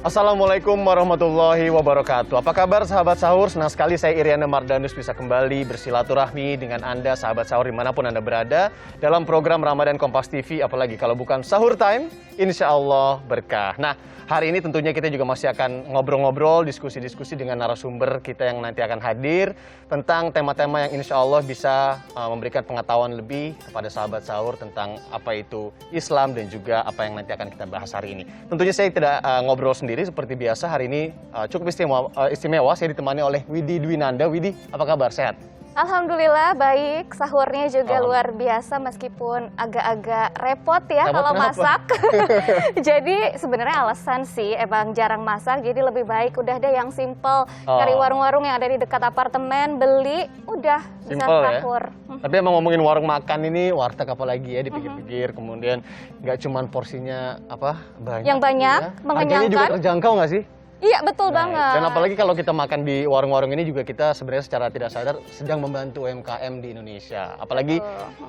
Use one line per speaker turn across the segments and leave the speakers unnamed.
Assalamualaikum warahmatullahi wabarakatuh. Apa kabar sahabat sahur? Senang sekali saya Iriana Mardanus bisa kembali bersilaturahmi dengan Anda sahabat sahur dimanapun Anda berada dalam program Ramadan Kompas TV, apalagi kalau bukan sahur time, insya Allah berkah. Nah, hari ini tentunya kita juga masih akan ngobrol-ngobrol, diskusi-diskusi dengan narasumber kita yang nanti akan hadir tentang tema-tema yang insya Allah bisa memberikan pengetahuan lebih kepada sahabat sahur tentang apa itu Islam dan juga apa yang nanti akan kita bahas hari ini. Tentunya saya tidak ngobrol sendiri seperti biasa. Hari ini cukup istimewa. Saya ditemani oleh Widi Dwinanda. Widi, apa kabar? Sehat?
Alhamdulillah baik, sahurnya juga luar biasa meskipun agak-agak repot ya kalau masak. Jadi sebenarnya alasan sih emang jarang masak, jadi lebih baik udah deh yang simple. Cari warung-warung yang ada di dekat apartemen, beli, udah bisa sahur.
Ya? Tapi emang ngomongin warung makan ini, warteg apalagi ya dipikir-pikir, kemudian nggak cuman porsinya apa banyak.
Yang banyak,
ya.
mengenyangkan.
Harganya juga terjangkau nggak sih?
Iya betul banget.
Dan apalagi kalau kita makan di warung-warung ini juga kita sebenarnya secara tidak sadar sedang membantu UMKM di Indonesia. Apalagi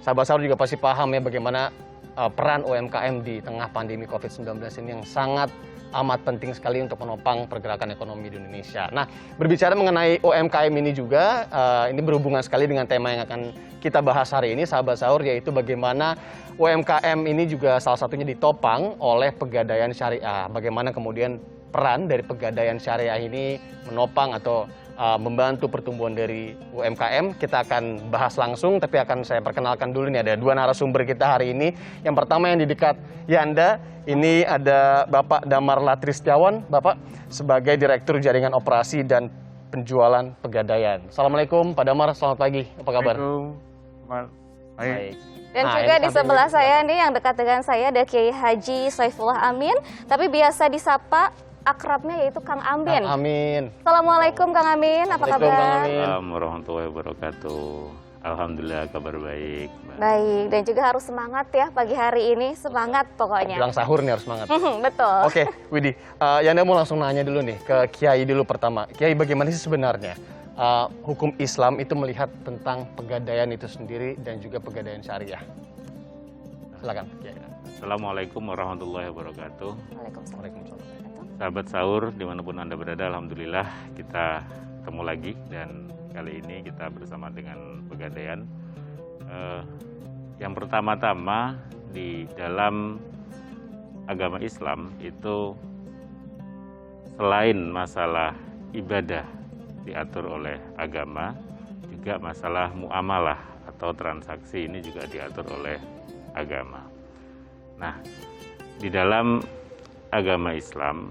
sahabat sahur juga pasti paham ya bagaimana peran UMKM di tengah pandemi COVID-19 ini yang sangat amat penting sekali untuk menopang pergerakan ekonomi di Indonesia. Nah, berbicara mengenai UMKM ini juga, ini berhubungan sekali dengan tema yang akan kita bahas hari ini, sahabat sahur, yaitu bagaimana UMKM ini juga salah satunya ditopang oleh Pegadaian Syariah. Bagaimana kemudian peran dari Pegadaian Syariah ini menopang atau membantu pertumbuhan dari UMKM. Kita akan bahas langsung, tapi akan saya perkenalkan dulu nih, ada dua narasumber kita hari ini. Yang pertama yang di dekat Yanda, ini ada Bapak Damar Latristiawan, Bapak sebagai Direktur Jaringan Operasi dan Penjualan Pegadaian. Assalamualaikum Pak Damar, selamat pagi, apa kabar?
Baik. Dan juga di sebelah saya nih yang dekat dengan saya ada Kiai Haji Saifullah Amin, tapi biasa disapa akrabnya yaitu Kang Amin.
Kang Amin.
Assalamualaikum Kang Amin, apa kabar?
Assalamualaikum warahmatullahi wabarakatuh. Alhamdulillah kabar baik.
Baik, dan juga harus semangat ya pagi hari ini, semangat pokoknya.
Bilang sahur nih harus semangat.
Betul.
Oke, Widi, Yanda mau langsung nanya dulu nih ke Kiai dulu pertama. Kiai, bagaimana sih sebenarnya hukum Islam itu melihat tentang pegadaian itu sendiri dan juga Pegadaian Syariah? Silakan, Kiai.
Assalamualaikum warahmatullahi wabarakatuh.
Waalaikumsalam.
Sahabat sahur dimanapun Anda berada, alhamdulillah kita ketemu lagi dan kali ini kita bersama dengan Pegadaian. Yang pertama-tama di dalam agama Islam itu selain masalah ibadah diatur oleh agama, juga masalah muamalah atau transaksi ini juga diatur oleh agama. Nah, di dalam agama Islam,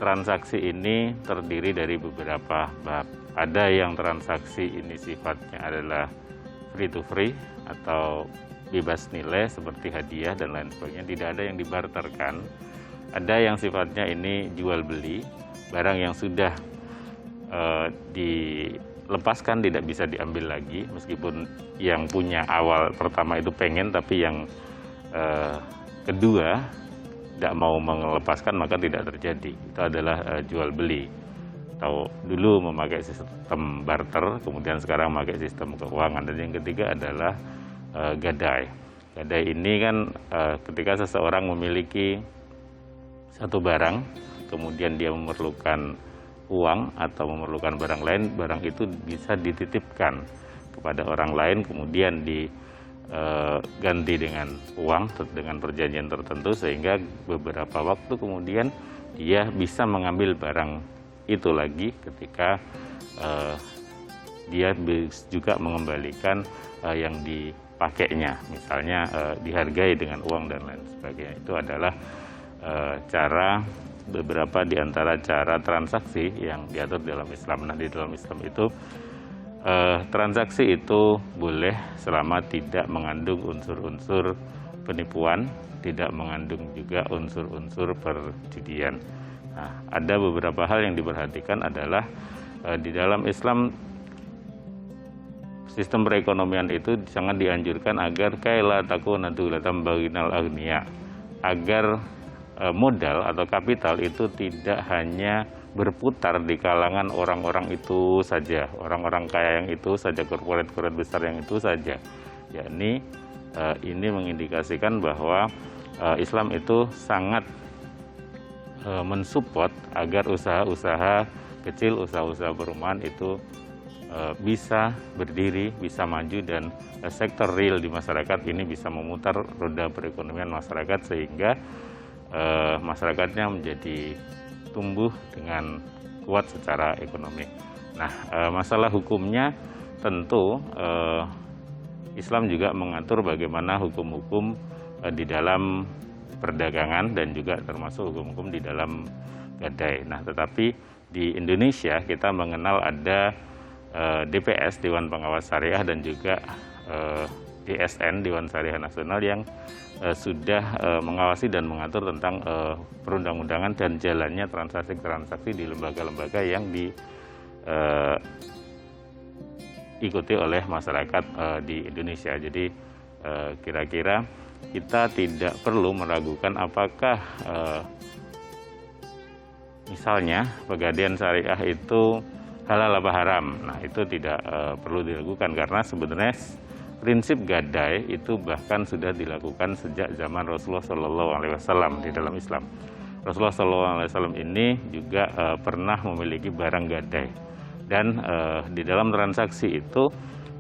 transaksi ini terdiri dari beberapa bab. Ada yang transaksi ini sifatnya adalah free to free atau bebas nilai seperti hadiah dan lain sebagainya. Tidak ada yang dibarterkan. Ada yang sifatnya ini jual beli, barang yang sudah dilepaskan tidak bisa diambil lagi, meskipun yang punya awal pertama itu pengen, tapi yang kedua tidak mau melepaskan maka tidak terjadi. Itu adalah jual beli. Atau dulu memakai sistem barter, kemudian sekarang memakai sistem keuangan. Dan yang ketiga adalah gadai. Gadai ini kan ketika seseorang memiliki satu barang, kemudian dia memerlukan uang atau memerlukan barang lain, barang itu bisa dititipkan kepada orang lain, kemudian diganti dengan uang dengan perjanjian tertentu, sehingga beberapa waktu kemudian dia bisa mengambil barang itu lagi ketika dia juga mengembalikan yang dipakainya, misalnya dihargai dengan uang dan lain sebagainya. Itu adalah cara beberapa di antara cara transaksi yang diatur dalam Islam. Nah, di dalam Islam itu transaksi itu boleh selama tidak mengandung unsur-unsur penipuan, tidak mengandung juga unsur-unsur perjudian. Nah, ada beberapa hal yang diperhatikan adalah di dalam Islam sistem perekonomian itu sangat dianjurkan agar kaila takuna dulatan baginal agniya, agar modal atau kapital itu tidak hanya berputar di kalangan orang-orang itu saja, orang-orang kaya yang itu saja, korporat-korporat besar yang itu saja. Yakni ini mengindikasikan bahwa Islam itu sangat mensupport agar usaha-usaha kecil, usaha-usaha perumahan itu bisa berdiri, bisa maju, dan sektor real di masyarakat ini bisa memutar roda perekonomian masyarakat sehingga masyarakatnya menjadi tumbuh dengan kuat secara ekonomi. Nah, masalah hukumnya tentu Islam juga mengatur bagaimana hukum-hukum di dalam perdagangan dan juga termasuk hukum-hukum di dalam gadai. Nah, tetapi di Indonesia kita mengenal ada DPS, Dewan Pengawas Syariah, dan juga DSN, Dewan Syariah Nasional, yang sudah mengawasi dan mengatur tentang perundang-undangan dan jalannya transaksi-transaksi di lembaga-lembaga yang diikuti oleh masyarakat di Indonesia. Jadi kira-kira kita tidak perlu meragukan apakah misalnya pegadaian syariah itu halal apa haram. Nah, itu tidak perlu diragukan karena sebenarnya prinsip gadai itu bahkan sudah dilakukan sejak zaman Rasulullah SAW di dalam Islam. Rasulullah SAW ini juga pernah memiliki barang gadai, dan di dalam transaksi itu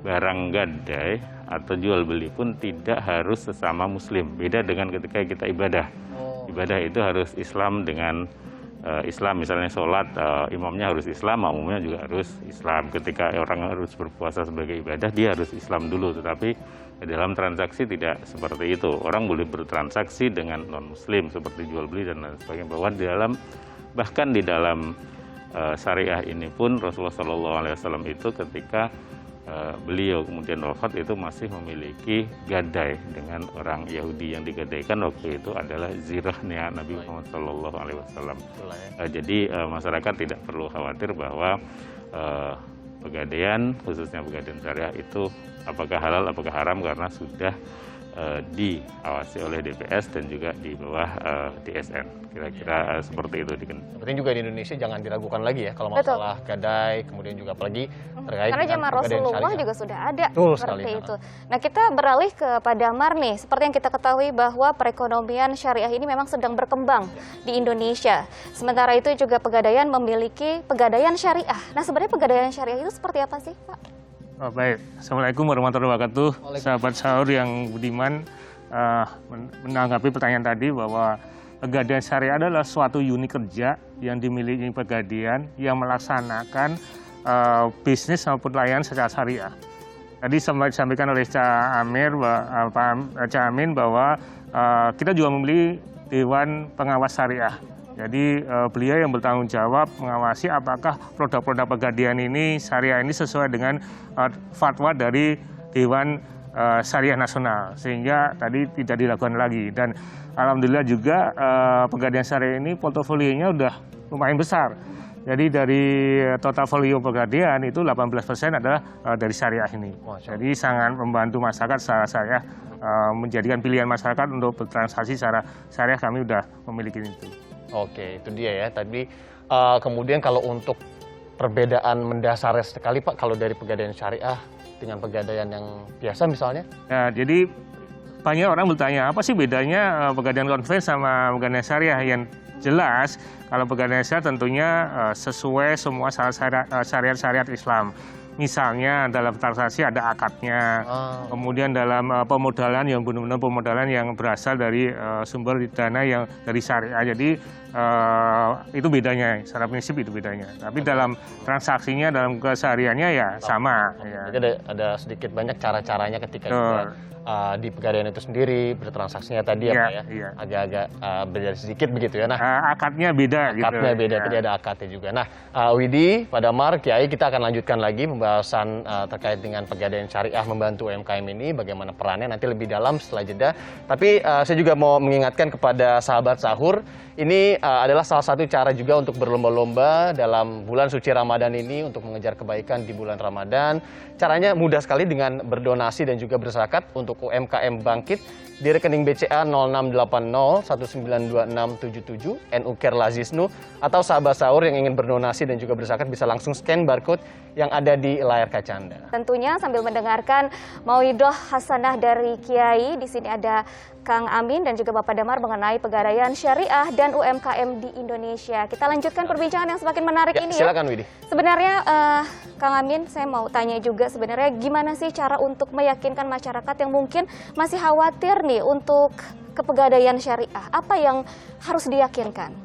barang gadai atau jual beli pun tidak harus sesama Muslim. Beda dengan ketika kita ibadah. Ibadah itu harus Islam dengan Islam, misalnya sholat, imamnya harus Islam, makmumnya juga harus Islam. Ketika orang harus berpuasa sebagai ibadah, dia harus Islam dulu. Tetapi dalam transaksi tidak seperti itu. Orang boleh bertransaksi dengan non-Muslim seperti jual beli dan lain sebagainya. Bahkan di dalam syariah ini pun Rasulullah SAW itu ketika beliau kemudian wafat itu masih memiliki gadai dengan orang Yahudi. Yang digadaikan waktu itu adalah zirahnya Nabi Muhammad SAW. Jadi masyarakat tidak perlu khawatir bahwa pegadaian, khususnya pegadaian syariah itu apakah halal apakah haram, karena sudah diawasi oleh DPS dan juga di bawah DSN. Kira-kira seperti itu.
Penting juga di Indonesia jangan diragukan lagi ya kalau masalah gadai, kemudian juga apalagi terkait
karena zaman Rasulullah juga sudah ada seperti itu. Nah, kita beralih ke Pak Damar nih. Seperti yang kita ketahui bahwa perekonomian syariah ini memang sedang berkembang di Indonesia. Sementara itu juga pegadaian memiliki pegadaian syariah. Nah, sebenarnya pegadaian syariah itu seperti apa sih, Pak?
Oh, baik. Assalamualaikum warahmatullahi wabarakatuh. Sahabat sahur yang budiman, menanggapi pertanyaan tadi bahwa pegadaian syariah adalah suatu unit kerja yang dimiliki pegadaian yang melaksanakan bisnis maupun layanan secara syariah. Tadi disampaikan oleh Cak Amin bahwa kita juga memiliki Dewan Pengawas Syariah. Jadi beliau yang bertanggung jawab mengawasi apakah produk-produk pegadaian ini, syariah ini sesuai dengan fatwa dari Dewan Syariah Nasional. Sehingga tadi tidak dilakukan lagi. Dan alhamdulillah juga pegadaian syariah ini portofolionya udah lumayan besar. Jadi dari total folio pegadaian itu 18% adalah dari syariah ini. Jadi sangat membantu masyarakat secara syariah, menjadikan pilihan masyarakat untuk bertransaksi secara syariah, kami udah memiliki itu.
Oke, itu dia ya. Tadi kemudian kalau untuk perbedaan mendasar sekali Pak, kalau dari pegadaian syariah dengan pegadaian yang biasa misalnya?
Nah, jadi banyak orang bertanya, apa sih bedanya pegadaian konven sama pegadaian syariah? Yang jelas, kalau pegadaian syariah tentunya sesuai semua syariat-syariat Islam. Misalnya dalam transaksi ada akadnya, kemudian dalam pemodalan yang benar-benar pemodalan yang berasal dari sumber dana yang dari syariah. Jadi itu bedanya, secara prinsip itu bedanya. Tapi dalam transaksinya, dalam kesehariannya ya sama. Ya.
Jadi ada sedikit banyak cara-caranya ketika juga, di pegadaian itu sendiri bertransaksinya tadi ya Pak ya, agak-agak beda sedikit begitu ya. Nah,
akadnya beda.
Akadnya
gitu.
beda, tadi ada akadnya juga. Nah, Widi, Pak Damar, Kiai, kita akan lanjutkan lagi pembahasan terkait dengan pegadaian syariah membantu UMKM ini, bagaimana perannya nanti lebih dalam setelah jeda. Tapi saya juga mau mengingatkan kepada sahabat sahur, ini adalah salah satu cara juga untuk berlomba-lomba dalam bulan suci Ramadan ini untuk mengejar kebaikan di bulan Ramadan. Caranya mudah sekali dengan berdonasi dan juga berzakat untuk UMKM Bangkit di rekening BCA 0680192677 NU Care Lazisnu, atau sahabat sahur yang ingin berdonasi dan juga berzakat bisa langsung scan barcode yang ada di layar kaca Anda.
Tentunya sambil mendengarkan mauidhah hasanah dari Kiai, di sini ada Kang Amin dan juga Bapak Damar mengenai pegadaian syariah dan UMKM di Indonesia. Kita lanjutkan perbincangan yang semakin menarik ini ya.
Silakan Widi.
Sebenarnya Kang Amin, saya mau tanya juga sebenarnya gimana sih cara untuk meyakinkan masyarakat yang mungkin masih khawatir nih untuk kepegadaian syariah? Apa yang harus diyakinkan?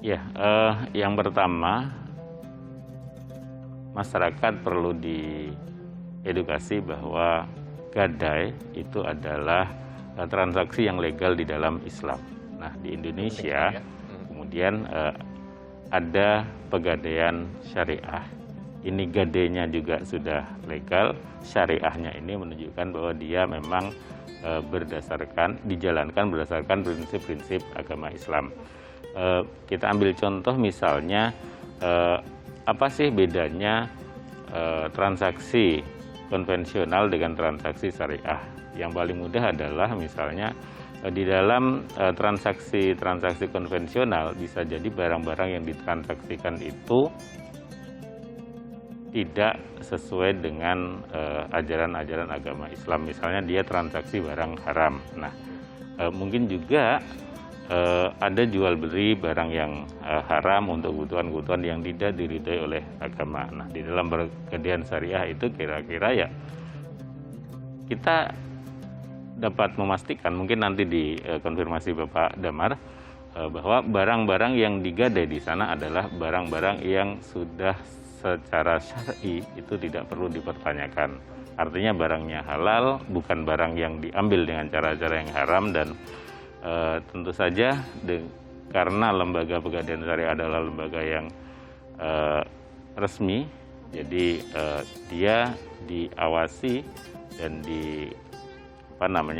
Ya, yang pertama masyarakat perlu diedukasi bahwa gadai itu adalah transaksi yang legal di dalam Islam. Nah, di Indonesia kemudian ada pegadaian syariah. Ini gadainya juga sudah legal, syariahnya ini menunjukkan bahwa dia memang dijalankan berdasarkan prinsip-prinsip agama Islam. Kita ambil contoh misalnya, apa sih bedanya transaksi konvensional dengan transaksi syariah? Yang paling mudah adalah misalnya di dalam transaksi konvensional bisa jadi barang-barang yang ditransaksikan itu tidak sesuai dengan ajaran-ajaran agama Islam. Misalnya dia transaksi barang haram. Nah, mungkin juga ada jual beli barang yang haram untuk kebutuhan-kebutuhan yang tidak diridhoi oleh agama. Nah, di dalam pegadaian syariah itu kira-kira ya kita dapat memastikan, mungkin nanti dikonfirmasi Bapak Damar, bahwa barang-barang yang digadai di sana adalah barang-barang yang sudah secara syar'i itu tidak perlu dipertanyakan. Artinya barangnya halal, bukan barang yang diambil dengan cara-cara yang haram. Dan tentu saja karena lembaga pegadaian syariah adalah lembaga yang resmi, jadi dia diawasi dan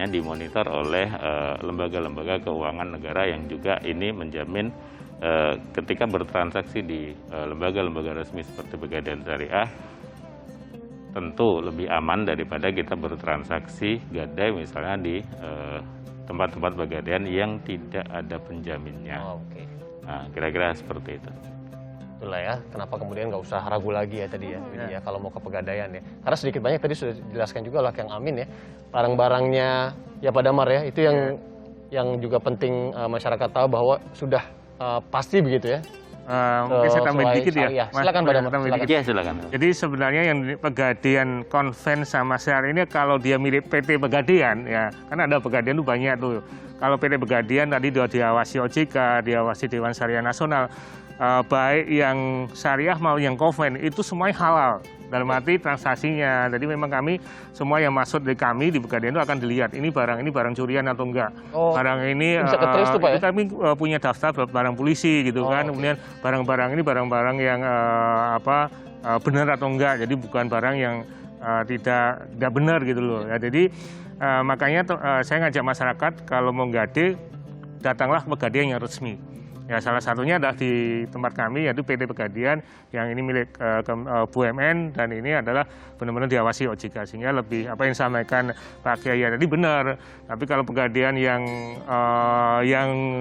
dimonitor oleh lembaga-lembaga keuangan negara yang juga ini menjamin ketika bertransaksi di lembaga-lembaga resmi seperti pegadaian syariah tentu lebih aman daripada kita bertransaksi gadai misalnya di tempat-tempat pegadaian yang tidak ada penjaminnya.
Oke.
Nah, kira-kira seperti itu.
Itulah ya, kenapa kemudian nggak usah ragu lagi ya tadi ya, Widi ya, kalau mau ke pegadaian ya. Karena sedikit banyak tadi sudah dijelaskan juga oleh Kang Amin ya, barang-barangnya ya Pak Damar ya, itu yang juga penting masyarakat tahu bahwa sudah pasti begitu ya.
Mungkin saya tambahin dikit ya.
Silakan Pak Damar.
Ya, silakan.
Jadi sebenarnya yang pegadaian konven sama syariah ini kalau dia milik PT Pegadaian ya, kan ada pegadaian itu banyak tuh. Kalau PT Pegadaian tadi dia diawasi OJK, diawasi Dewan Syariah Nasional, baik yang syariah maupun yang konven itu semuanya halal dalam arti transaksinya. Jadi memang kami semua yang masuk di kami di Pegadaian itu akan dilihat ini barang curian atau enggak. Barang ini
bisa ketrace tuh, Pak, ya?
kami punya daftar barang polisi gitu kan. Kemudian barang-barang ini barang-barang yang benar atau enggak. Jadi bukan barang yang tidak benar gitu loh. Ya, jadi makanya saya ngajak masyarakat kalau mau gade datanglah ke Pegadaian yang resmi. Ya, salah satunya adalah di tempat kami yaitu PT Pegadaian yang ini milik BUMN dan ini adalah benar-benar diawasi OJK sehingga lebih apa yang disampaikan Pak Kiai tadi benar. Tapi kalau Pegadaian yang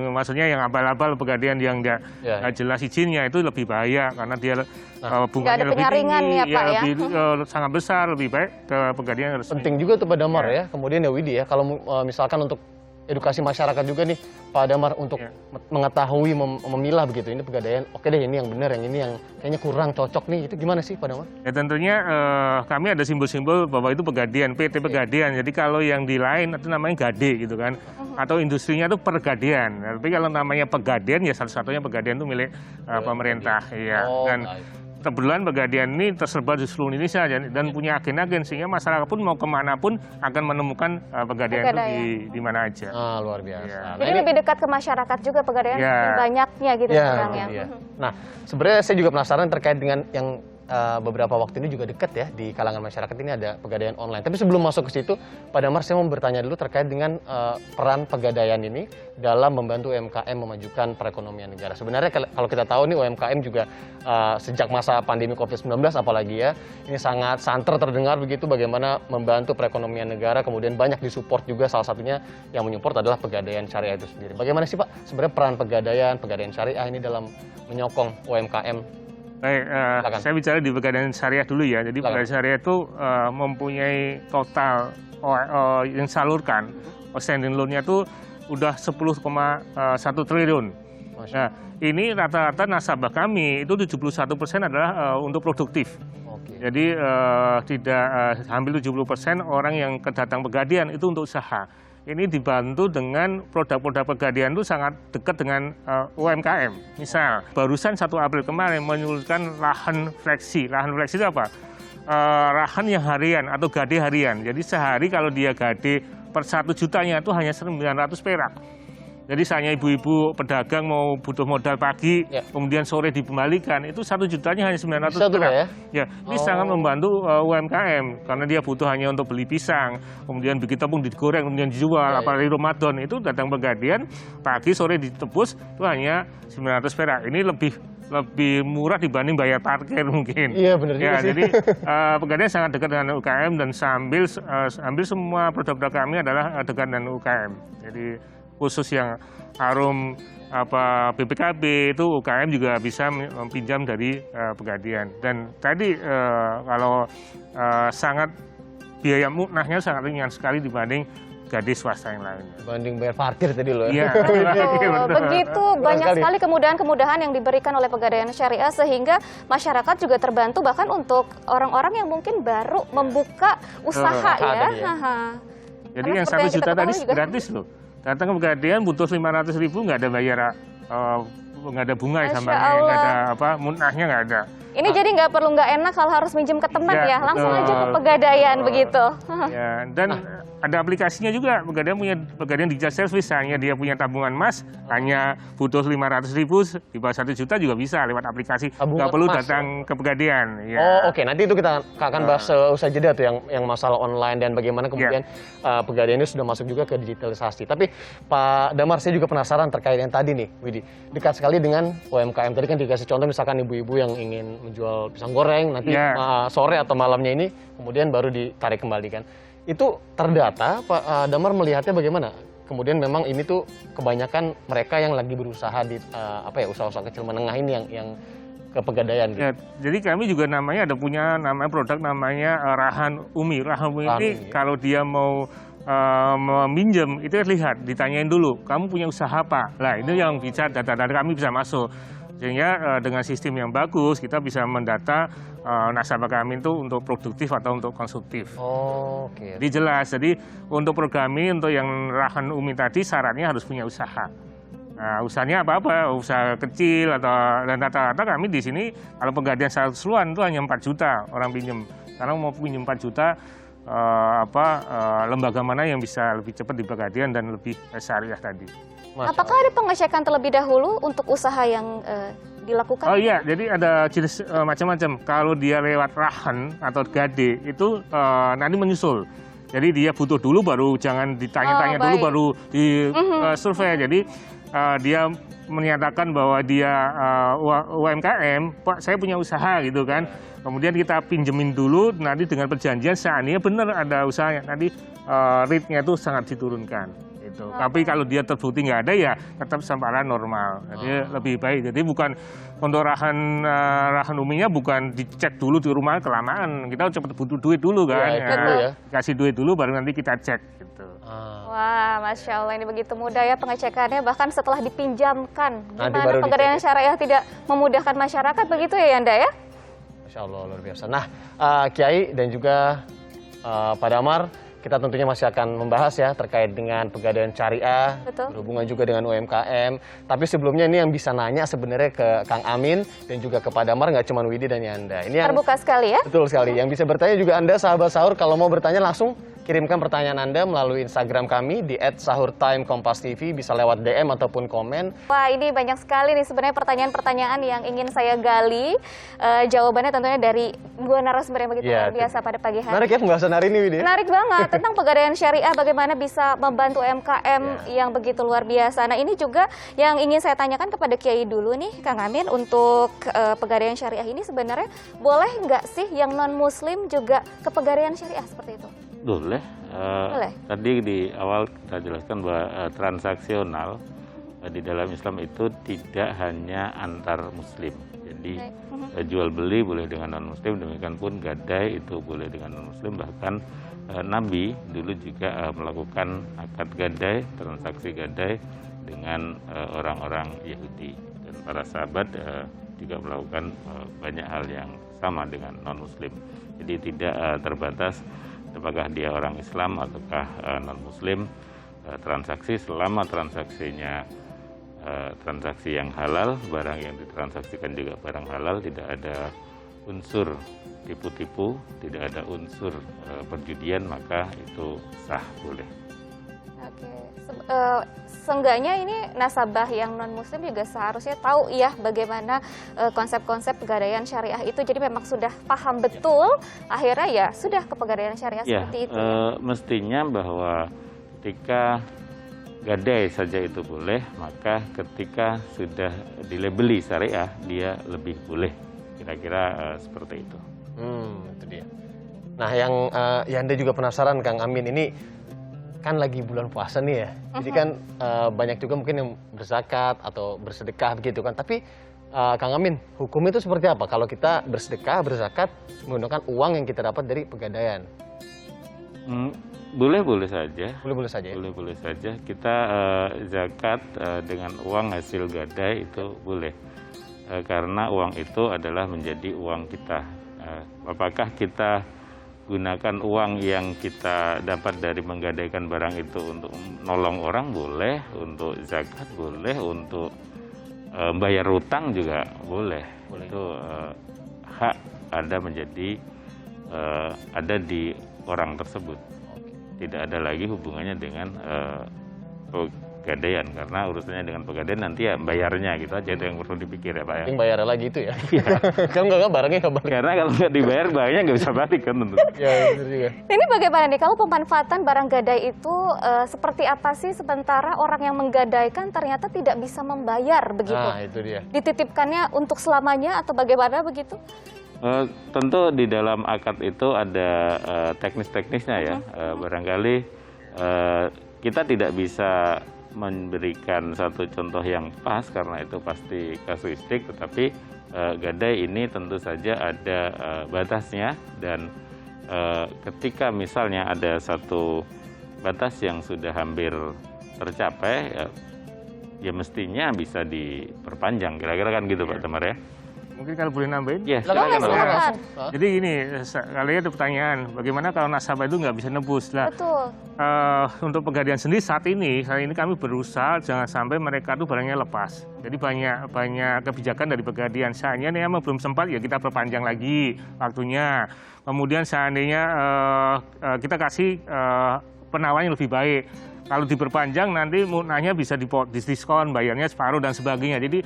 maksudnya yang abal-abal Pegadaian yang nggak jelas izinnya itu lebih bahaya karena dia bunganya lebih tinggi, lebih sangat besar, lebih baik ke Pegadaian resmi.
Penting juga tuh Pak Damar ya. Kemudian ya Widi ya, kalau misalkan untuk edukasi masyarakat juga nih Pak Damar untuk mengetahui memilah begitu ini pegadaian, oke deh ini yang benar, yang ini yang kayaknya kurang cocok nih, itu gimana sih Pak Damar?
Ya tentunya kami ada simbol-simbol bahwa itu Pegadaian, PT Pegadaian. Jadi kalau yang di lain itu namanya gade gitu kan, atau industrinya itu pergadaian. Tapi kalau namanya Pegadaian ya satu-satunya Pegadaian itu milik pemerintah ya. Dan kebetulan Pegadaian ini tersebar di seluruh Indonesia dan punya agen-agen sehingga masyarakat pun mau kemana pun akan menemukan Pegadaian itu di mana aja.
Luar biasa.
Ya. Jadi lebih dekat ke masyarakat juga Pegadaian banyaknya gitu sekarang ya.
Nah, sebenarnya saya juga penasaran terkait dengan yang beberapa waktu ini juga dekat ya di kalangan masyarakat ini ada pegadaian online. Tapi sebelum masuk ke situ, Pak Damar saya mau bertanya dulu terkait dengan peran pegadaian ini dalam membantu UMKM memajukan perekonomian negara. Sebenarnya kalau kita tahu nih UMKM juga sejak masa pandemi COVID-19 apalagi ya, ini sangat santer terdengar begitu bagaimana membantu perekonomian negara, kemudian banyak disupport juga, salah satunya yang menyupport adalah pegadaian syariah itu sendiri. Bagaimana sih Pak sebenarnya peran pegadaian syariah ini dalam menyokong UMKM?
Baik, saya bicara di Pegadaian Syariah dulu ya. Jadi Pegadaian Syariah itu mempunyai total yang salurkan outstanding loan-nya itu udah 10,1 triliun. Nah, ini rata-rata nasabah kami itu 71% adalah untuk produktif. Jadi hampir 70% orang yang kedatang Pegadaian itu untuk usaha. Ini dibantu dengan produk-produk Pegadaian itu sangat dekat dengan UMKM. Misal, barusan 1 April kemarin menyuluskan lahan fleksi. Lahan fleksi itu apa? Lahan yang harian atau gade harian. Jadi sehari kalau dia gade per 1 jutanya itu hanya 900 perak. Jadi misalnya ibu-ibu pedagang mau butuh modal pagi, kemudian sore dikembalikan, itu 1 jutanya hanya 900 perak. Ya, ini sangat membantu UMKM karena dia butuh hanya untuk beli pisang, kemudian bikin tepung digoreng, kemudian dijual. Apalagi Ramadan itu datang Pegadaian, pagi sore ditebus itu hanya 900 perak. Ini lebih murah dibanding bayar parkir mungkin.
Iya benar juga sih.
Jadi Pegadaian sangat dekat dengan UKM dan sambil semua produk-produk kami adalah dekat dengan UKM. Jadi khusus yang Harum BPKB itu UKM juga bisa pinjam dari Pegadaian. Dan tadi kalau sangat biaya munahnya sangat ringan sekali dibanding gadis swasta yang lainnya.
Banding bayar parkir tadi loh.
Iya.
Begitu banyak sekali kemudahan-kemudahan yang diberikan oleh Pegadaian Syariah sehingga masyarakat juga terbantu bahkan untuk orang-orang yang mungkin baru membuka usaha ya.
Jadi yang 1 juta tadi gratis loh. Datang ke Pegadaian butuh 500.000 nggak ada bayar, nggak ada bunga sambalnya, nggak ada munahnya nggak ada.
Ini jadi nggak enak kalau harus minjem ke teman ya, langsung aja ke Pegadaian begitu.
Ya, dan ada aplikasinya juga. Pegadaian punya Pegadaian Digital Service, hanya dia punya tabungan emas, hanya butuh 500.000, di bawah 1 juta juga bisa lewat aplikasi. Nggak perlu datang ke Pegadaian. Ya.
Oke. Nanti itu kita akan bahas usai jeda tuh yang masalah online dan bagaimana kemudian Pegadaian ini sudah masuk juga ke digitalisasi. Tapi Pak Damar, saya juga penasaran terkait yang tadi nih, Widi. Dekat sekali dengan UMKM. Tadi kan dikasih contoh misalkan ibu-ibu yang ingin menjual pisang goreng, nanti sore atau malamnya ini kemudian baru ditarik kembalikan. Itu terdata, Pak Damar melihatnya bagaimana? Kemudian memang ini tuh kebanyakan mereka yang lagi berusaha di usaha-usaha kecil menengah ini yang ke Pegadaian. Gitu.
Ya, jadi kami juga ada punya produk namanya Rahan Umi. Rahan Umi ini kalau dia mau meminjam itu lihat, ditanyain dulu, kamu punya usaha apa? Lah itu yang bisa data-data kami bisa masuk. Sehingga dengan sistem yang bagus kita bisa mendata nasabah kami itu untuk produktif atau untuk konsumtif. Jadi jelas. Jadi untuk program ini, untuk yang Rahan Umi tadi syaratnya harus punya usaha. Nah, usahanya apa-apa, usaha kecil dan rata-rata kami di sini kalau Pegadaian secara keseluruhan itu hanya 4 juta orang pinjam. Karena mau pinjam 4 juta lembaga mana yang bisa lebih cepat di Pegadaian dan lebih syariah tadi.
Apakah ada pengecekan terlebih dahulu untuk usaha yang dilakukan?
Oh iya, jadi ada jenis macam-macam. Kalau dia lewat Rahan atau Gade itu nanti menyusul. Jadi dia butuh dulu baru, jangan ditanya-tanya dulu baru di survei. Jadi dia menyatakan bahwa dia UMKM, Pak saya punya usaha gitu kan. Kemudian kita pinjemin dulu, nanti dengan perjanjian seandainya benar ada usahanya, nanti rate-nya itu sangat diturunkan. Gitu. Tapi kalau dia terbukti nggak ada ya tetap samparan normal. Jadi lebih baik. Jadi bukan untuk Rahan Uminya bukan dicek dulu di rumah kelamaan. Kita cepat butuh duit dulu kan. Kasih duit dulu baru nanti kita cek. Gitu.
Wah, Masya Allah ini begitu mudah ya pengecekannya, bahkan setelah dipinjamkan. Gimana Pegadaian Syariah tidak memudahkan masyarakat begitu ya Yanda ya?
Masya Allah luar biasa. Nah Kiai dan juga Pak Damar, kita tentunya masih akan membahas ya terkait dengan Pegadaian Syariah, berhubungan juga dengan UMKM. Tapi sebelumnya ini yang bisa nanya sebenarnya ke Kang Amin dan juga ke Pak Damar, nggak cuma Widi dan Yanda. Ini yang
terbuka sekali ya?
Betul sekali. Yang bisa bertanya juga Anda sahabat sahur, kalau mau bertanya langsung kirimkan pertanyaan Anda melalui Instagram kami di @sahurtime_kompas.tv, bisa lewat DM ataupun komen.
Wah, ini banyak sekali nih sebenarnya pertanyaan-pertanyaan yang ingin saya gali. Jawabannya tentunya dari dua narasumber yang begitu luar biasa pada pagi hari.
Menarik ya pembahasan hari ini, Widi.
Menarik banget tentang Pegadaian Syariah, bagaimana bisa membantu UMKM yang begitu luar biasa. Nah, ini juga yang ingin saya tanyakan kepada Kiai dulu nih, Kang Amin, untuk Pegadaian Syariah ini sebenarnya boleh nggak sih yang non-Muslim juga ke Pegadaian Syariah seperti itu?
Boleh. Tadi di awal kita jelaskan bahwa transaksional di dalam Islam itu tidak hanya antar Muslim. Jadi jual beli boleh dengan non Muslim, demikian pun gadai itu boleh dengan non Muslim, bahkan Nabi dulu juga melakukan akad gadai, transaksi gadai dengan orang-orang Yahudi, dan para sahabat juga melakukan banyak hal yang sama dengan non-Muslim. Jadi tidak terbatas apakah dia orang Islam ataukah non-Muslim, transaksi selama transaksinya transaksi yang halal, barang yang ditransaksikan juga barang halal, tidak ada unsur tipu-tipu, tidak ada unsur perjudian, maka itu sah, boleh.
Oke, seenggaknya ini nasabah yang non-muslim juga seharusnya tahu ya bagaimana konsep-konsep pegadaian syariah itu. Jadi memang sudah paham betul, akhirnya ya sudah ke pegadaian syariah seperti itu.
Mestinya bahwa ketika gadai saja itu boleh, maka ketika sudah dilabeli syariah, dia lebih boleh. Kira-kira seperti itu.
Itu dia. Nah, yang Anda juga penasaran, Kang Amin, ini kan lagi bulan puasa nih ya. Jadi kan banyak juga mungkin yang berzakat atau bersedekah begitu kan. Tapi Kang Amin, hukum itu seperti apa kalau kita bersedekah, berzakat menggunakan uang yang kita dapat dari pegadaian?
Boleh-boleh saja.
Boleh-boleh saja.
Boleh-boleh saja. Kita zakat dengan uang hasil gadai itu boleh. Karena uang itu adalah menjadi uang kita. Apakah kita gunakan uang yang kita dapat dari menggadaikan barang itu untuk nolong orang, boleh, untuk zakat boleh, untuk bayar utang juga boleh. Itu hak ada menjadi ada di orang tersebut. Tidak ada lagi hubungannya dengan pegadaian, karena urusannya dengan pegadaian nanti ya bayarnya gitu aja, itu yang perlu dipikir ya Pak ya.
Yang bayarnya lagi itu ya. Kan nggak barangnya nggak balik.
Karena kalau nggak dibayar barangnya nggak bisa balik kan tentu.
Ya, benar juga.
Ini bagaimana nih kalau pemanfaatan barang gadai itu seperti apa sih, sementara orang yang menggadaikan ternyata tidak bisa membayar begitu?
Nah, itu dia.
Dititipkannya untuk selamanya atau bagaimana begitu?
Tentu di dalam akad itu ada teknis-teknisnya ya. Barangkali kita tidak bisa memberikan satu contoh yang pas karena itu pasti kasuistik, tetapi gadai ini tentu saja ada batasnya, dan ketika misalnya ada satu batas yang sudah hampir tercapai, ya mestinya bisa diperpanjang, kira-kira kan gitu Pak Temar ya.
Mungkin kalau boleh nambahin?
Ya,
silakan.
Jadi gini, kalian ada pertanyaan, bagaimana kalau nasabah itu nggak bisa nebus? Nah,
Betul.
Untuk pegadaian sendiri saat ini kami berusaha jangan sampai mereka itu barangnya lepas. Jadi banyak kebijakan dari pegadaian. Seandainya memang belum sempat, ya kita perpanjang lagi waktunya. Kemudian seandainya kita kasih penawaran yang lebih baik. Kalau diperpanjang nanti munahnya bisa diskon, bayarnya separuh dan sebagainya. Jadi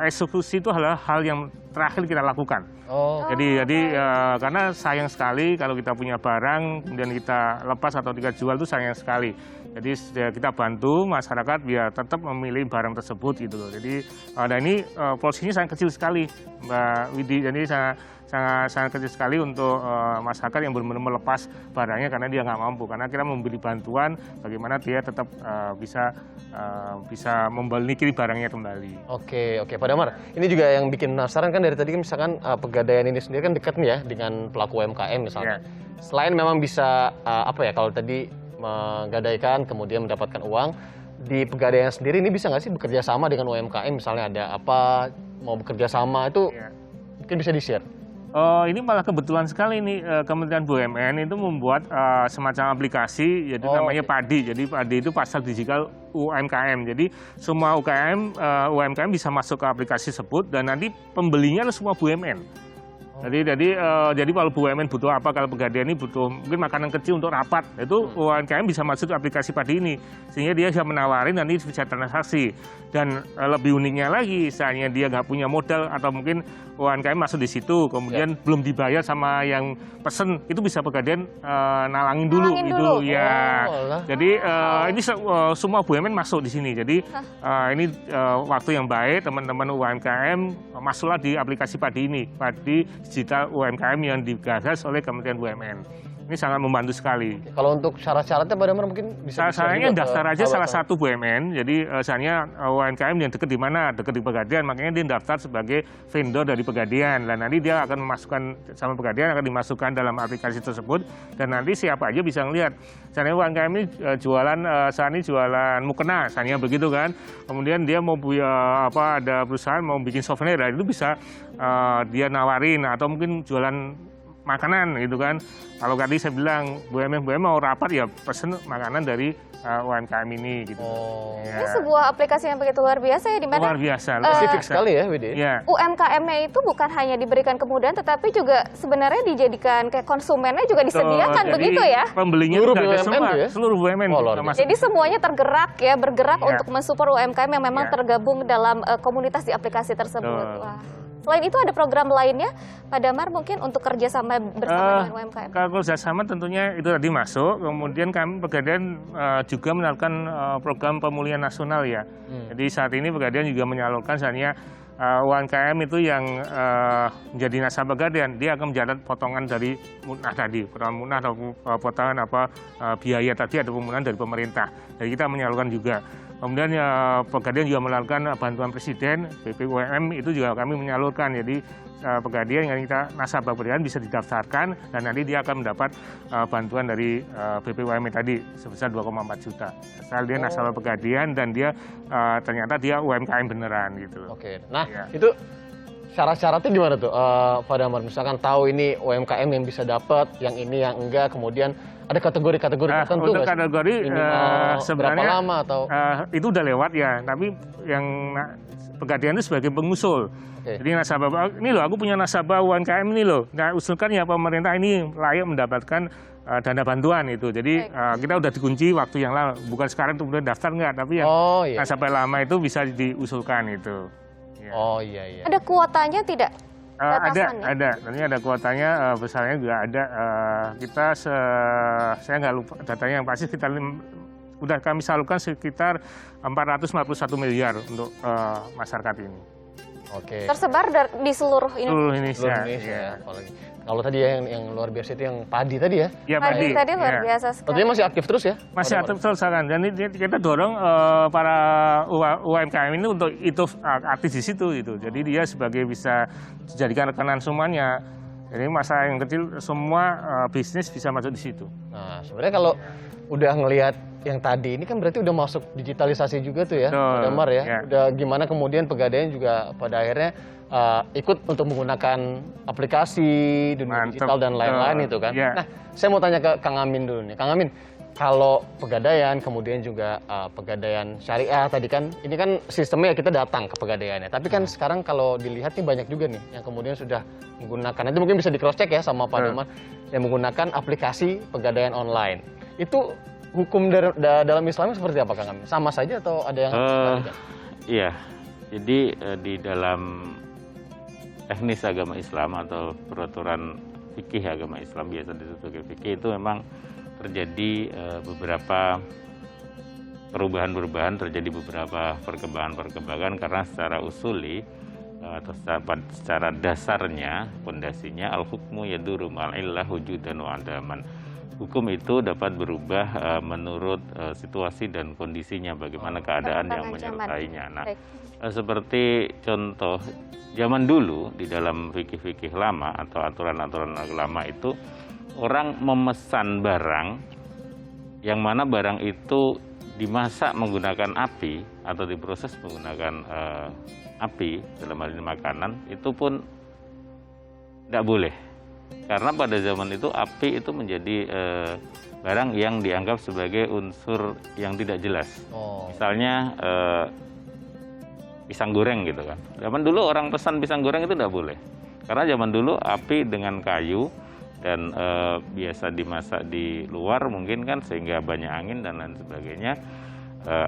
eksekusi itu adalah hal yang terakhir kita lakukan. Jadi karena sayang sekali kalau kita punya barang kemudian kita lepas atau kita jual, itu sayang sekali. Jadi kita bantu masyarakat biar tetap memilih barang tersebut gitu loh. Jadi ini porsinya sangat kecil sekali, Mbak Widi. Jadi sangat kecil sekali untuk masyarakat yang benar-benar melepas barangnya karena dia nggak mampu. Karena kita memberi bantuan bagaimana dia tetap bisa memiliki barangnya kembali.
Oke, Pak Damar. Ini juga yang bikin penasaran kan dari tadi kan misalkan pegadaian ini sendiri kan dekat nih ya dengan pelaku UMKM misalnya. Selain memang bisa kalau tadi menggadaikan kemudian mendapatkan uang, di pegadaian sendiri ini bisa nggak sih bekerja sama dengan UMKM, misalnya ada apa mau bekerja sama itu mungkin bisa di-share?
Ini malah kebetulan sekali nih Kementerian BUMN itu membuat semacam aplikasi, yaitu namanya PADI. Jadi PADI itu Pasar Digital UMKM. Jadi semua UMKM bisa masuk ke aplikasi tersebut dan nanti pembelinya adalah semua BUMN. Jadi kalau BUMN butuh apa, kalau pegadaian ini butuh mungkin makanan kecil untuk rapat, itu UMKM bisa masuk ke aplikasi PADI ini, sehingga dia bisa menawarin nanti bisa transaksi. Dan lebih uniknya lagi, misalnya dia nggak punya modal atau mungkin UMKM masuk di situ, kemudian belum dibayar sama yang pesen, itu bisa pegadaian nalangin dulu. Ya. Jadi ini semua BUMN masuk di sini. Jadi ini waktu yang baik teman-teman UMKM masuklah di aplikasi PADI ini, PADI Digital UMKM yang digagas oleh Kementerian BUMN. Ini sangat membantu sekali.
Kalau untuk syarat-syaratnya Pak Damar mungkin bisa
Syaratnya
juga
daftar
ke
aja salah
sahabat-sahabat.
satu BUMN. Jadi misalnya UMKM yang dekat di mana, dekat di Pegadaian, makanya dia daftar sebagai vendor dari Pegadaian. Dan nanti dia akan memasukkan sama Pegadaian, akan dimasukkan dalam aplikasi tersebut. Dan nanti siapa aja bisa ngelihat. Misalnya UMKM ini jualan, saat ini jualan mukena, misalnya begitu kan. Kemudian dia mau ada perusahaan mau bikin souvenir, itu bisa dia nawarin atau mungkin jualan makanan gitu kan. Kalau tadi saya bilang BUMN mau rapat ya pesen makanan dari UMKM ini gitu.
Ini sebuah aplikasi yang begitu luar biasa ya, di mana
Luar biasa.
Spesifik sekali ya WD.
Ya.
UMKM-nya itu bukan hanya diberikan kemudahan, tetapi juga sebenarnya dijadikan kayak konsumennya juga disediakan
Jadi
begitu ya.
Pembelinya
Seluruh
juga ada
BUMN
semua,
ya?
seluruh BUMN.
Oh, luar
termasuk.
Jadi semuanya bergerak
Iya.
untuk mensupport UMKM yang memang
Iya.
tergabung dalam komunitas di aplikasi tersebut.
Betul.
Wah. Selain itu ada program lainnya, Pak Damar, mungkin untuk kerjasama bersama dengan UMKM?
Kalau kerjasama tentunya itu tadi masuk, kemudian kami Pegadaian juga menyalurkan program pemulihan nasional ya. Jadi saat ini Pegadaian juga menyalurkan misalnya UMKM itu yang menjadi nasabah Pegadaian, dia akan mendapat potongan dari munah tadi, potongan munah atau potongan biaya tadi atau pemulihan dari pemerintah. Jadi kita menyalurkan juga. Kemudian Pegadaian juga melakukan bantuan Presiden, BPUMM itu juga kami menyalurkan. Jadi Pegadaian yang kita nasabah Pegadaian bisa didaftarkan dan nanti dia akan mendapat bantuan dari BPUMM tadi sebesar 2,4 juta. Asal dia nasabah Pegadaian dan dia ternyata dia UMKM beneran gitu.
Oke. Nah,
Ya.
itu syarat-syaratnya gimana tuh Pak Damar? Misalkan tahu ini UMKM yang bisa dapat, yang ini yang enggak, kemudian ada kategori-kategori tertentu
untuk
nggak sih?
kategori sebenarnya
berapa lama atau
itu udah lewat ya, tapi yang Pegadaian itu sebagai pengusul.
Oke.
Jadi nasabah, ini loh aku punya nasabah UMKM ini loh. Nah usulkan ya pemerintah ini layak mendapatkan dana bantuan itu. Jadi kita udah dikunci waktu yang lama, bukan sekarang kemudian daftar enggak, tapi yang
iya.
nasabah lama itu bisa diusulkan itu. Ya.
Oh iya.
Ada kuotanya tidak? Batasannya?
Ada. Tentunya ada kuotanya, besarnya juga ada. Saya nggak lupa datanya yang pasti, udah kami salurkan sekitar 451 miliar untuk masyarakat ini.
Oke.
Tersebar di seluruh Indonesia.
Seluruh Indonesia.
Seluruh Indonesia
Ya.
apalagi. Kalau tadi ya yang luar biasa itu yang padi tadi ya.
Ya,
Tadi luar
Ya.
biasa sekali.
Tentunya masih aktif terus ya?
Masih aktif terus kan. Dan ini kita dorong para UMKM ini untuk itu aktif di situ gitu. Jadi dia sebagai bisa dijadikan rekanan semuanya. Jadi masa yang kecil semua bisnis bisa masuk di situ.
Nah, sebenarnya kalau udah ngelihat yang tadi ini kan berarti udah masuk digitalisasi juga tuh ya,
Betul,
Pak Damar ya.
ya.
Udah gimana kemudian Pegadaian juga pada akhirnya ikut untuk menggunakan aplikasi dunia
Mantep,
digital dan lain-lain
betul,
itu kan.
ya.
Nah, saya mau tanya ke Kang Amin dulu nih. Kang Amin, kalau Pegadaian kemudian juga Pegadaian Syariah tadi kan, ini kan sistemnya kita datang ke Pegadaian ya. Tapi kan sekarang kalau dilihat nih banyak juga nih yang kemudian sudah menggunakan, itu mungkin bisa di cross check ya sama Pak Damar, yang menggunakan aplikasi Pegadaian online. Itu hukum dalam Islam seperti apa Kang Amin? Sama saja atau ada yang sebaliknya?
Iya, jadi di dalam teknis agama Islam atau peraturan fikih agama Islam, biasa disebut sebagai fikih, itu memang terjadi beberapa perubahan-perubahan, terjadi beberapa perkembangan-perkembangan karena secara usuli atau secara dasarnya, pondasinya al-hukmu yaduru ma'illah wujudan wa adaman. Hukum itu dapat berubah menurut situasi dan kondisinya, bagaimana keadaan yang menyertainya. Nah, seperti contoh zaman dulu di dalam fikih-fikih lama atau aturan-aturan lama itu, orang memesan barang yang mana barang itu dimasak menggunakan api atau diproses menggunakan api, dalam hal ini makanan, itu pun tidak boleh. Karena pada zaman itu api itu menjadi barang yang dianggap sebagai unsur yang tidak jelas. Misalnya pisang goreng gitu kan. Zaman dulu orang pesan pisang goreng itu tidak boleh. Karena zaman dulu api dengan kayu dan biasa dimasak di luar mungkin kan, sehingga banyak angin dan lain sebagainya,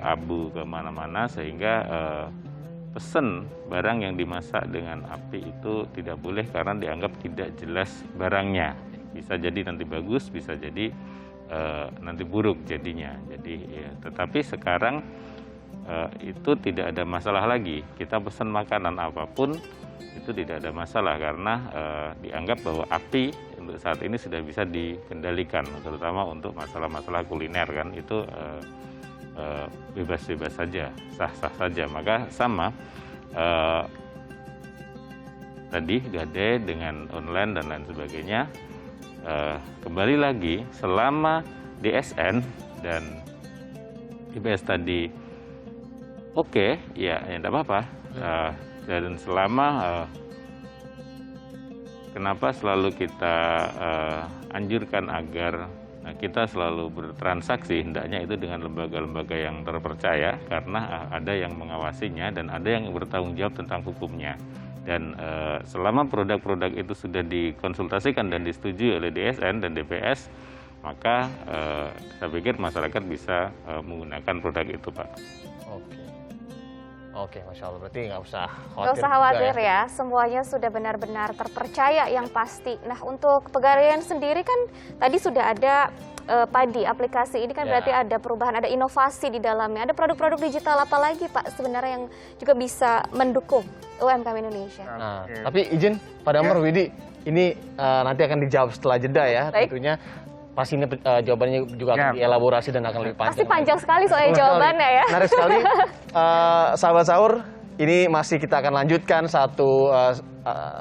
abu kemana-mana, sehingga pesen barang yang dimasak dengan api itu tidak boleh karena dianggap tidak jelas barangnya. Bisa jadi nanti bagus, bisa jadi nanti buruk jadinya. Jadi ya, tetapi sekarang itu tidak ada masalah lagi. Kita pesan makanan apapun itu tidak ada masalah karena dianggap bahwa api untuk saat ini sudah bisa dikendalikan, terutama untuk masalah-masalah kuliner kan itu bebas-bebas saja, sah-sah saja. Maka sama tadi Gade dengan online dan lain sebagainya, kembali lagi selama DSN dan IPS tadi oke, ya tidak apa-apa. Dan selama kenapa selalu kita anjurkan agar kita selalu bertransaksi, hendaknya itu dengan lembaga-lembaga yang terpercaya, karena ada yang mengawasinya dan ada yang bertanggung jawab tentang hukumnya. Dan selama produk-produk itu sudah dikonsultasikan dan disetujui oleh DSN dan DPS, maka saya pikir masyarakat bisa menggunakan produk itu, Pak.
Oke, Masya Allah. Berarti nggak usah khawatir.
Nggak usah khawatir ya, semuanya sudah benar-benar terpercaya yang pasti. Nah, untuk Pegadaian sendiri kan tadi sudah ada padi aplikasi ini kan berarti ada perubahan, ada inovasi di dalamnya. Ada produk-produk digital apa lagi Pak sebenarnya yang juga bisa mendukung UMKM Indonesia?
Nah, tapi izin Pak Damar, Widi, ini nanti akan dijawab setelah jeda ya.
Baik.
Tentunya pasti ini jawabannya juga akan dielaborasi dan akan lebih panjang.
Pasti panjang sekali soalnya jawabannya ya.
Menarik sekali. Sahabat Sahur, ini masih kita akan lanjutkan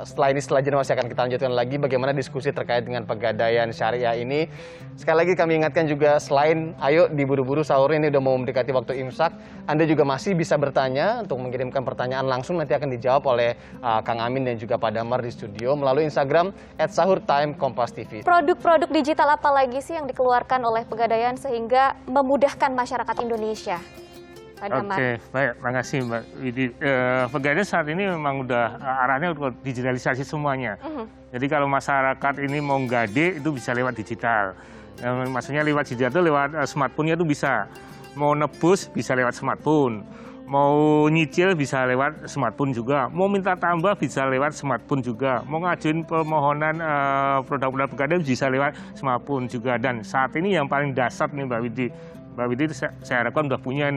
setelah jeda masih akan kita lanjutkan lagi bagaimana diskusi terkait dengan Pegadaian Syariah ini. Sekali lagi kami ingatkan juga, selain ayo diburu-buru sahur ini udah mau mendekati waktu imsak, Anda juga masih bisa bertanya untuk mengirimkan pertanyaan langsung, nanti akan dijawab oleh Kang Amin dan juga Pak Damar di studio melalui Instagram @sahurtime_kompas.tv.
Produk-produk digital apa lagi sih yang dikeluarkan oleh Pegadaian sehingga memudahkan masyarakat Indonesia?
Oke, baik, makasih Mbak Widi. Pegadaian saat ini memang udah arahnya untuk digitalisasi semuanya. Jadi kalau masyarakat ini mau gade itu bisa lewat digital. Maksudnya lewat digital itu lewat smartphone-nya itu bisa. Mau nebus bisa lewat smartphone. Mau nyicil bisa lewat smartphone juga. Mau minta tambah bisa lewat smartphone juga. Mau ngajuin permohonan produk-produk Pegadaian bisa lewat smartphone juga. Dan saat ini yang paling dasar nih Mbak Widi. Mbak Widi saya harapkan udah punya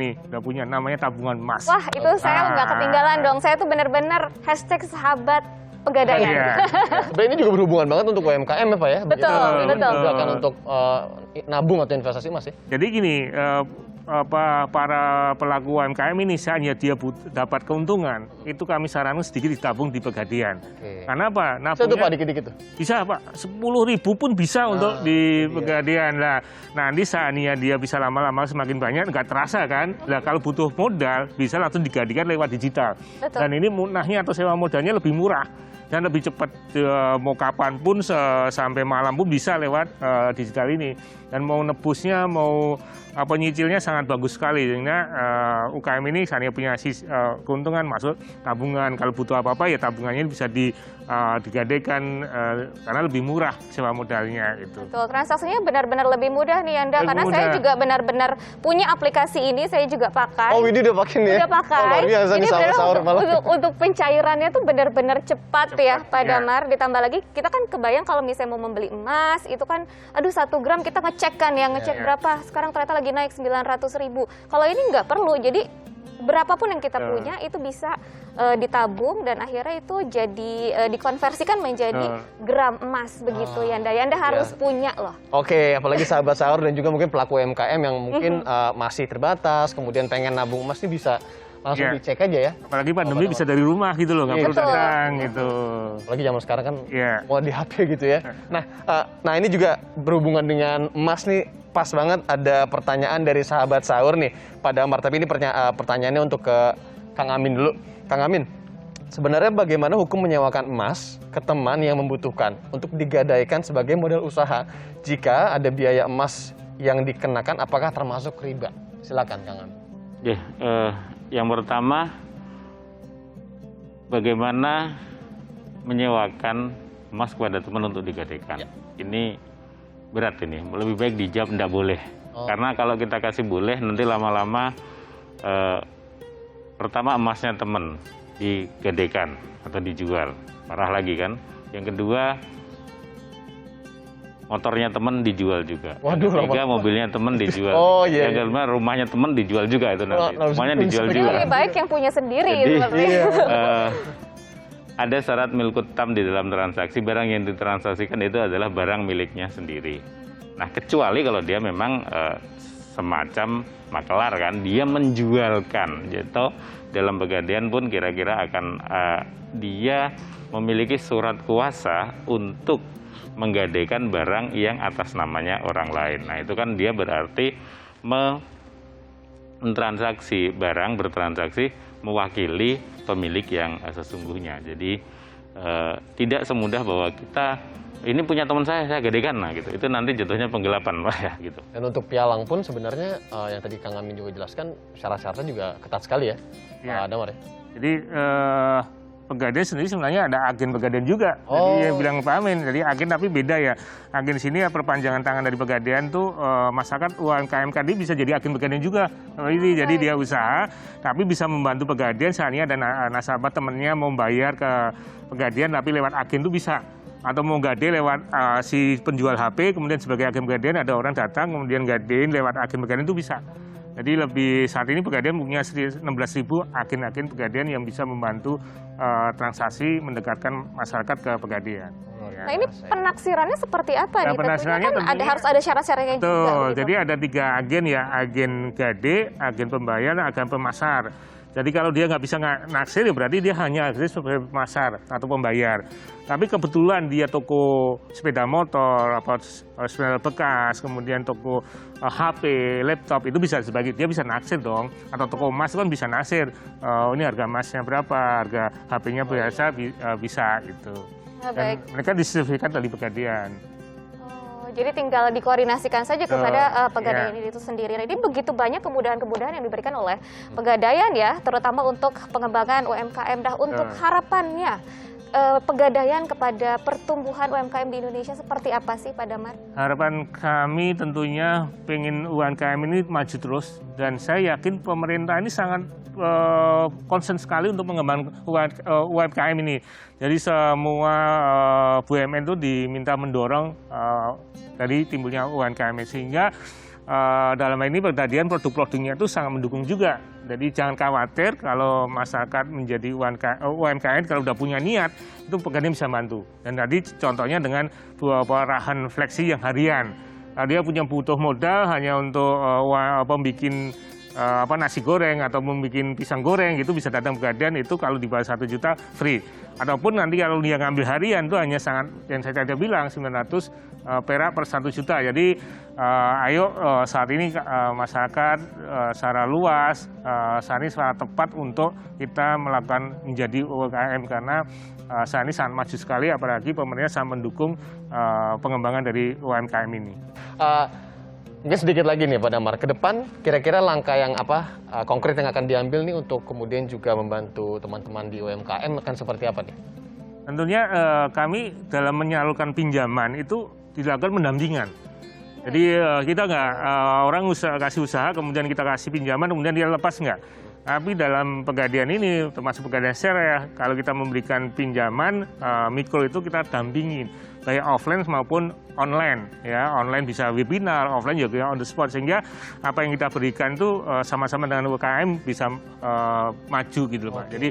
namanya tabungan emas.
Wah, itu saya nggak ketinggalan dong. Saya tuh benar-benar #sahabat Pegadaian.
Iya. Sebenarnya ini juga berhubungan banget untuk UMKM ya Pak ya?
Betul, betul.
Juga akan untuk nabung atau investasi Mas ya?
Jadi gini, para pelaku UMKM ini hanya dia dapat keuntungan, itu kami sarankan sedikit ditabung di Pegadaian. Karena apa?
Bisa tuh Pak dikit-dikit tuh?
Bisa Pak, 10.000 pun bisa untuk di Pegadaian. Lah, nanti saatnya dia bisa lama-lama semakin banyak, nggak terasa kan? Lah kalau butuh modal, bisa langsung digadikan lewat digital.
Betul.
Dan ini munahnya atau sewa modalnya lebih murah. Dan lebih cepat, mau kapan pun sampai malam pun bisa lewat digital ini. Dan mau nebusnya, mau nyicilnya sangat bagus sekali. Sehingga UKM ini seandainya punya keuntungan masuk tabungan. Kalau butuh apa-apa ya tabungannya bisa digadaikan karena lebih murah sewa modalnya itu.
Betul, transaksinya benar-benar lebih mudah nih Anda. Karena
mudah.
saya juga benar-benar punya aplikasi ini, saya juga pakai.
Oh, Widi udah pakai nih ya?
Udah pakai.
Oh, luar biasa
Ini
nih sahur malah.
untuk pencairannya tuh benar-benar cepat ya Pak Damar. Ditambah lagi kita kan kebayang kalau misalnya mau membeli emas itu kan, aduh 1 gram kita ngecek kan ya, ngecek berapa. Sekarang ternyata lagi naik 900.000. Kalau ini nggak perlu, jadi berapapun yang kita punya itu bisa ditabung dan akhirnya itu jadi dikonversikan menjadi gram emas begitu ya Anda. Anda harus punya loh.
Oke, apalagi sahabat sahur dan juga mungkin pelaku UMKM yang mungkin masih terbatas, kemudian pengen nabung emas ini bisa langsung dicek aja ya.
Apalagi pandemi bisa dari rumah gitu loh, nggak perlu datang gitu.
Apalagi zaman sekarang kan mau di HP gitu ya. Nah ini juga berhubungan dengan emas nih, pas banget ada pertanyaan dari sahabat sahur nih Pak Damar. Tapi ini pertanyaannya untuk ke Kang Amin dulu. Kang Amin, sebenarnya bagaimana hukum menyewakan emas ke teman yang membutuhkan untuk digadaikan sebagai modal usaha? Jika ada biaya emas yang dikenakan, apakah termasuk riba? Silakan Kang Amin.
Yang pertama, bagaimana menyewakan emas kepada teman untuk digadaikan? Ini berat ini, lebih baik dijawab tidak boleh. Karena kalau kita kasih boleh, nanti lama-lama pertama emasnya teman digadaikan atau dijual, parah lagi kan. Yang kedua, motornya teman dijual juga.
Waduh,
yang ketiga, mobilnya teman dijual. Yang kelima, rumahnya teman dijual juga itu nanti. Semuanya dijual juga.
Lebih baik yang punya sendiri.
Jadi, ada syarat milkut tam di dalam transaksi, barang yang ditransaksikan itu adalah barang miliknya sendiri. Nah, kecuali kalau dia memang semacam makelar kan, dia menjualkan, gitu. Dalam pegadaian pun kira-kira akan dia memiliki surat kuasa untuk menggadaikan barang yang atas namanya orang lain. Nah, itu kan dia berarti mentransaksi barang, bertransaksi mewakili pemilik yang sesungguhnya. Jadi tidak semudah bahwa kita ini punya teman saya gadaikan, nah gitu. Itu nanti jatuhnya penggelapan, Pak, ya gitu.
Dan untuk pialang pun sebenarnya yang tadi Kang Amin juga jelaskan, syarat-syaratnya juga ketat sekali ya, Pak Damar ya.
Jadi pegadaian sendiri sebenarnya ada agen pegadaian juga. Jadi yang bilang Pak Amin, jadi agen tapi beda ya. Agen sini ya perpanjangan tangan dari pegadaian tuh masyarakat UMKM tadi bisa jadi agen pegadaian juga. Ini jadi dia usaha tapi bisa membantu pegadaian, misalnya ada nasabah temennya mau bayar ke pegadaian tapi lewat agen tuh bisa. Atau mau gade lewat si penjual HP, kemudian sebagai agen pegadaian ada orang datang kemudian gadein lewat agen pegadaian itu bisa. Jadi lebih saat ini pegadaian punya 16.000 agen-agen pegadaian yang bisa membantu transaksi mendekatkan masyarakat ke pegadaian.
Nah, ini penaksirannya seperti apa
Nah,
nih?
penaksirannya
Tentunya kan harus ada syarat-syaratnya juga. Gitu.
Jadi ada 3 agen ya, agen gade, agen pembayar, agen pemasar. Jadi kalau dia nggak bisa naksir ya berarti dia hanya akses sebagai pemasar atau pembayar. Tapi kebetulan dia toko sepeda motor, sepeda bekas, kemudian toko HP, laptop itu bisa sebagai dia bisa naksir dong. Atau toko emas kan bisa naksir. Ini harga emasnya berapa, harga HP-nya biasa bisa gitu. Dan mereka disertifikat dari pegadaian.
Jadi tinggal dikoordinasikan saja kepada pegadaian itu sendiri. Nah, ini begitu banyak kemudahan-kemudahan yang diberikan oleh pegadaian ya, terutama untuk pengembangan UMKM. Nah, untuk harapannya pegadaian kepada pertumbuhan UMKM di Indonesia seperti apa sih, Pak Damar?
Harapan kami tentunya pengen UMKM ini maju terus, dan saya yakin pemerintah ini sangat concern sekali untuk mengembangkan UMKM ini. Jadi semua BUMN itu diminta mendorong dari timbulnya UMKM sehingga dalam hal ini pegadaian produk-produknya itu sangat mendukung juga. Jadi jangan khawatir kalau masyarakat menjadi UMKM kalau udah punya niat itu pegadaian bisa bantu. Dan tadi contohnya dengan arahan fleksi yang harian. Dia punya butuh modal hanya untuk membuat nasi goreng atau membuat pisang goreng gitu bisa datang pegadaian, itu kalau di bawah 1 juta free. Ataupun nanti kalau dia ngambil harian itu hanya sangat yang saya tadi bilang 900 perak per 1 juta. Jadi ayo saat ini masyarakat secara luas saat ini sangat tepat untuk kita melakukan menjadi UMKM karena saat ini sangat maju sekali, apalagi pemerintah sangat mendukung pengembangan dari UMKM ini.
Mungkin sedikit lagi nih Pak Damar, ke depan kira-kira langkah yang apa konkret yang akan diambil nih untuk kemudian juga membantu teman-teman di UMKM akan seperti apa nih?
Tentunya kami dalam menyalurkan pinjaman itu dilakukan pendampingan. Jadi kita nggak orang kasih usaha kemudian kita kasih pinjaman kemudian dia lepas nggak. Tapi dalam pegadaian ini termasuk pegadaian share ya, kalau kita memberikan pinjaman mikro itu kita dampingin baik offline maupun online ya. Online bisa webinar, offline juga on the spot, sehingga apa yang kita berikan itu sama-sama dengan UMKM bisa maju gitu loh Pak. Jadi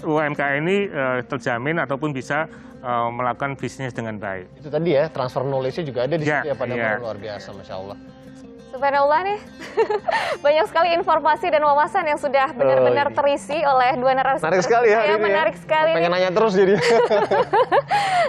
UMKM ini terjamin ataupun bisa melakukan bisnis dengan baik.
Itu tadi ya, transfer knowledge-nya juga ada di situ ya Pak Damar, luar biasa, Masya Allah.
Subhanallah nih, banyak sekali informasi dan wawasan yang sudah benar-benar terisi oleh dua narasumber.
Menarik sekali ya,
menarik sekali.
Pengen nanya terus jadi.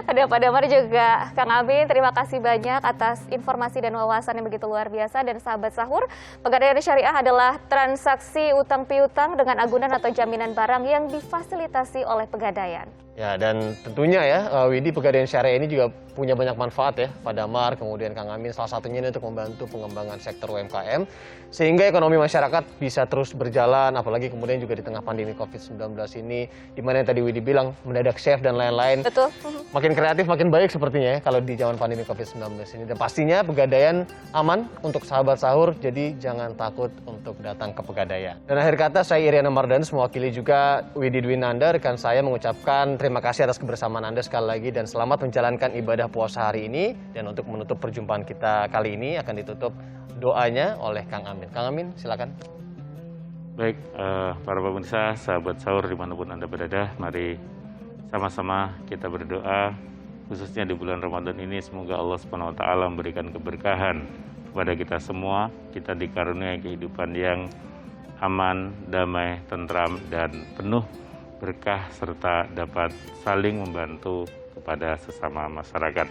Ada Pak Damar juga Kang Amin, terima kasih banyak atas informasi dan wawasan yang begitu luar biasa. Dan sahabat sahur, pegadaian syariah adalah transaksi utang piutang dengan agunan atau jaminan barang yang difasilitasi oleh pegadaian.
Ya, dan tentunya ya, Widi, pegadaian syariah ini juga punya banyak manfaat ya, Pak Damar, kemudian Kang Amin, salah satunya ini untuk membantu pengembangan sektor UMKM, sehingga ekonomi masyarakat bisa terus berjalan, apalagi kemudian juga di tengah pandemi COVID-19 ini, di mana yang tadi Widi bilang, mendadak chef dan lain-lain.
Betul.
Makin kreatif, makin baik sepertinya ya, kalau di zaman pandemi COVID-19 ini. Dan pastinya pegadaian aman untuk sahabat sahur, jadi jangan takut untuk datang ke pegadaian. Dan akhir kata, saya Iriana Mardhanus, mewakili juga Widi Dwinanda, rekan saya mengucapkan terima kasih atas kebersamaan Anda sekali lagi dan selamat menjalankan ibadah puasa hari ini. Dan untuk menutup perjumpaan kita kali ini akan ditutup doanya oleh Kang Amin. Kang Amin, silakan.
Baik, para pemirsa, sahabat sahur dimanapun Anda berada, mari sama-sama kita berdoa khususnya di bulan Ramadan ini semoga Allah Subhanahu wa taala memberikan keberkahan kepada kita semua, kita dikaruniai kehidupan yang aman, damai, tentram dan penuh berkah serta dapat saling membantu kepada sesama masyarakat.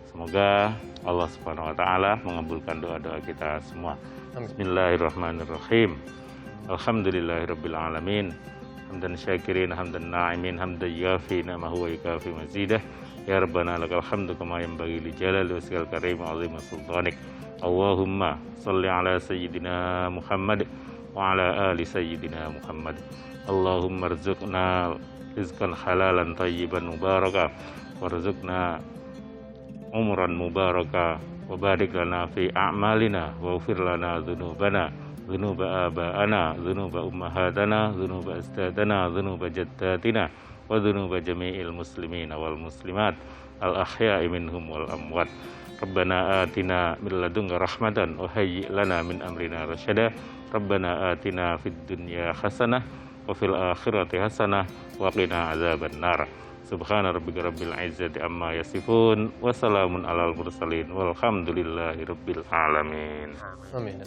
Semoga Allah Subhanahu wa taala mengabulkan doa-doa kita semua. Bismillahirrahmanirrahim. Alhamdulillahirabbil alamin. Hamdan syakirin, hamdan na'imin, hamdan yafi ni'amahu wa yukafi mazidah. Ya Rabbana lakal hamdu kama yanbaghi li jalali wajhikal karim wa 'azimi sultanik. Allahumma shalli ala sayyidina Muhammad wa ala ali sayyidina Muhammad. Allahumma rzuqna rizqan halalan tayyiban mubaraka warzuqna umran mubaraka wa barik lana fi a'malina wa ghfir lana dzunubana dzunuba abaana dzunuba ummahatana dzunuba ajdadana dzunuba jaddatina wa dzunuba jami'il muslimin wal muslimat al ahya'i minhum wal amwat. Rabbana atina min ladunka rahmatan wa hayyi' lana min amrina rasyada. Rabbana atina fid dunya hasanah wa fil akhirati hasanah wa qina adzabannar. Subhana rabbika rabbil izzati amma yasifun wa salamun alal mursalin walhamdulillahi rabbil alamin.
Amin.